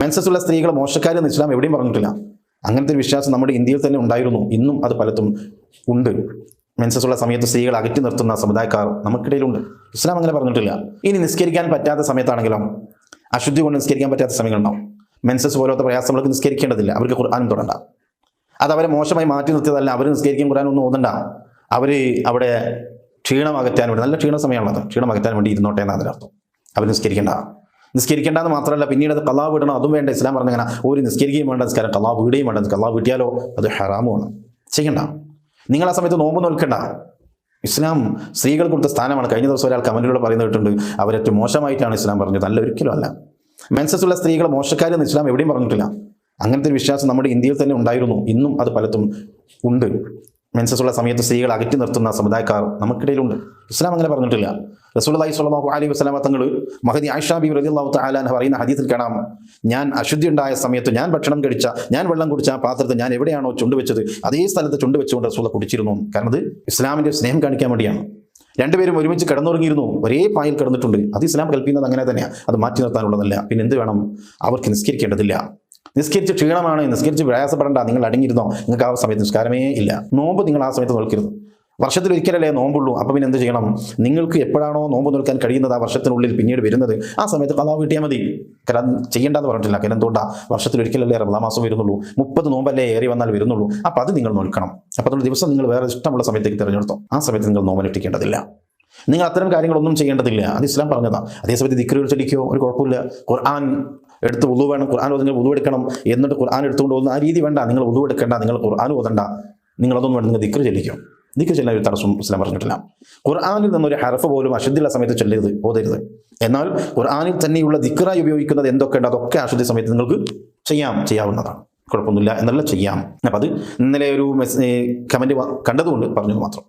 മെൻസസ്സുള്ള സ്ത്രീകൾ മോശക്കാരെന്ന് ഇസ്ലാം എവിടെയും പറഞ്ഞിട്ടില്ല. അങ്ങനത്തെ ഒരു വിശ്വാസം നമ്മുടെ ഇന്ത്യയിൽ തന്നെ ഉണ്ടായിരുന്നു. ഇന്നും അത് പലത്തും ഉണ്ട്. മെൻസസ്സുള്ള സമയത്ത് സ്ത്രീകൾ അകറ്റി നിർത്തുന്ന സമുദായക്കാർ നമുക്കിടയിലുണ്ട്. ഇസ്ലാം അങ്ങനെ പറഞ്ഞിട്ടില്ല. ഇനി നിസ്കരിക്കാൻ പറ്റാത്ത സമയത്താണെങ്കിലോ, അശുദ്ധി കൊണ്ട് നിസ്കരിക്കാൻ പറ്റാത്ത സമയങ്ങളുണ്ടാവും. മെൻസസ് പോലത്തെ പ്രയാസങ്ങൾക്ക് നിസ്കരിക്കേണ്ടതില്ല. അവർക്ക് ഖുർആനും തൊടണ്ട. അത് അവരെ മോശമായി മാറ്റി നിർത്തിയതല്ല. അവർ നിസ്കരിക്കാൻ ഖുർആനൊന്നും ഓതണ്ട. അവർ അവിടെ ക്ഷീണം അകറ്റാൻ വേണ്ടി, നല്ല ക്ഷീണ സമയമാണത്, ക്ഷീണം അകറ്റാൻ വേണ്ടി ഇരുന്നോട്ടെ എന്നാണ് അതിനർത്ഥം. അവർ നിസ്കരിക്കേണ്ടെന്ന് മാത്രമല്ല, പിന്നീട് അത് ഖളാ വിടണം, അതും വേണ്ട. ഇസ്ലാം പറഞ്ഞങ്ങനെ ഒരു നിസ്കരിക്കുകയും വേണ്ട, നിസ്കാരം ഖളാ വിടുകയും വേണ്ട. ഖളാ വീട്ടിയാലോ അത് ഹറാമുമാണ്, ചെയ്യണ്ട. നിങ്ങൾ ആ സമയത്ത് നോമ്പ് നോൽക്കണ്ട. ഇസ്ലാം സ്ത്രീകൾ കൊടുത്ത സ്ഥാനമാണ്. കഴിഞ്ഞ ദിവസം ഒരാൾ കമന്റിലൂടെ പറയുന്നത് കേട്ടിട്ടുണ്ട്, അവരേറ്റവും മോശമായിട്ടാണ് ഇസ്ലാം പറഞ്ഞത്. അല്ല, ഒരിക്കലും അല്ല. മെൻസസ്സുള്ള സ്ത്രീകൾ മോശക്കാരെന്ന് ഇസ്ലാം എവിടെയും പറഞ്ഞിട്ടില്ല. അങ്ങനത്തെ ഒരു വിശ്വാസം നമ്മുടെ ഇന്ത്യയിൽ തന്നെ ഉണ്ടായിരുന്നു. ഇന്നും അത് പലത്തും ഉണ്ട്. മെൻസസ്സുള്ള സമയത്ത് സ്ത്രീകൾ അകറ്റി നിർത്തുന്ന സമുദായക്കാർ നമുക്കിടയിലുണ്ട്. ഇസ്ലാം അങ്ങനെ പറഞ്ഞിട്ടില്ല. റസൂലുള്ളാഹി സ്വല്ലല്ലാഹു അലൈഹി വസല്ലമ തങ്ങൾ മഹദി ആയിഷ ബീവി റളിയല്ലാഹു തആല അൻഹ പറയുന്ന ഹദീസിൽ കാണാം, ഞാൻ അശുദ്ധി ഉണ്ടായ സമയത്ത് ഞാൻ ഭക്ഷണം കഴിച്ച, ഞാൻ വെള്ളം കുടിച്ച ആ പാത്രത്തിൽ ഞാൻ എവിടെയാണോ ചുണ്ടുവെച്ചത് അതേ സ്ഥലത്ത് ചുണ്ടുവെച്ചുകൊണ്ട് റസൂല കുടിച്ചിരുന്നു. കാരണം അത് ഇസ്ലാമിന്റെ സ്നേഹം കാണിക്കാൻ വേണ്ടിയാണ്. രണ്ടുപേരും ഒരുമിച്ച് കിടന്നുറങ്ങിയിരുന്നു, ഒരേ പായിൽ കിടന്നിട്ടുണ്ട്. അത് ഇസ്ലാം കൽപ്പിക്കുന്നത് അങ്ങനെ തന്നെയാണ്. അത് മാറ്റി നിർത്താനുള്ളതല്ല. പിന്നെ എന്ത് വേണം? അവർക്ക് നിസ്കരിക്കേണ്ടതില്ല. നിസ്കരിച്ച് ക്ഷീണമാണ്, നിസ്കരിച്ച് പ്രയാസപ്പെടേണ്ട, നിങ്ങൾ അടങ്ങിയിരുന്നോ? നിങ്ങൾക്ക് ആ സമയത്ത് നിസ്കാരമേ ഇല്ല. നോമ്പ് നിങ്ങൾ ആ സമയത്ത് നോൽക്കരുത്. വർഷത്തിൽ ഒരിക്കലല്ലേ നോമ്പുള്ളൂ. അപ്പം പിന്നെ എന്ത് ചെയ്യണം? നിങ്ങൾക്ക് എപ്പോഴാണോ നോമ്പ് നോൽക്കാൻ കഴിയുന്നത്, ആ വർഷത്തിനുള്ളിൽ പിന്നീട് വരുന്നത്, ആ സമയത്ത് ഖളാ വീട്ടിയാൽ മതി. കാരണം ചെയ്യേണ്ടെന്ന് പറഞ്ഞിട്ടില്ല. കാരണം എന്തുകൊണ്ടാ? വർഷത്തിൽ ഒരിക്കലല്ലേ റമദാൻ മാസം വരുന്നുള്ളൂ, 30 നോമ്പല്ലേ ഏറി വന്നാൽ വരുന്നുള്ളൂ. അപ്പം അത് നിങ്ങൾ നോൽക്കണം. അപ്പം അതുകൊണ്ട് ദിവസം നിങ്ങൾ വേറെ ഇഷ്ടമുള്ള സമയത്തേക്ക് തിരഞ്ഞെടുത്തോ. ആ സമയത്ത് നിങ്ങൾ നോമ്പനുഷ്ഠിക്കേണ്ടതില്ല. നിങ്ങൾ അത്തരം കാര്യങ്ങളൊന്നും ചെയ്യേണ്ടതില്ല. അത് ഇസ്ലാം പറഞ്ഞതാണ്. അതേസമയത്ത് ദിക്റുകൾ ചൊല്ലിക്കോ, ഒരു കുഴപ്പമില്ല. ഖുർആൻ എടുത്ത് വുളു വേണം, ഖുർആൻ നിങ്ങൾ വുളു എടുക്കണം, എന്നിട്ട് ഖുർആൻ എടുത്തുകൊണ്ട് പോകുന്ന ആ രീതി വേണ്ട. നിങ്ങൾ വുളു എടുക്കേണ്ട, നിങ്ങൾ ഖുർആൻ ഓതണ്ട, നിങ്ങളതൊന്നും വേണ്ട. നിങ്ങൾ ദിക്റ് ചൊല്ലിക്കോ. ദിക്റ് ചെല്ലാൻ ഒരു തടസ്സം ഇസ്ലാം പറഞ്ഞിട്ടില്ല. ഖുർആനിൽ നിന്നൊരു ഹർഫ് പോലും അശുദ്ധിയുള്ള സമയത്ത് ചൊല്ലരുത്, ഓതരുത്. എന്നാൽ ഖുർആനിൽ തന്നെയുള്ള ദിക്റായി ഉപയോഗിക്കുന്നത് എന്തൊക്കെ ഉണ്ട് അതൊക്കെ അശുദ്ധി സമയത്ത് നിങ്ങൾക്ക് ചെയ്യാവുന്നതാണ്. കുഴപ്പമൊന്നുമില്ല എന്നല്ല, ചെയ്യാം. അപ്പം അത് ഇന്നലെ ഒരു കമൻറ്റ് കണ്ടതുകൊണ്ട് പറഞ്ഞത് മാത്രം.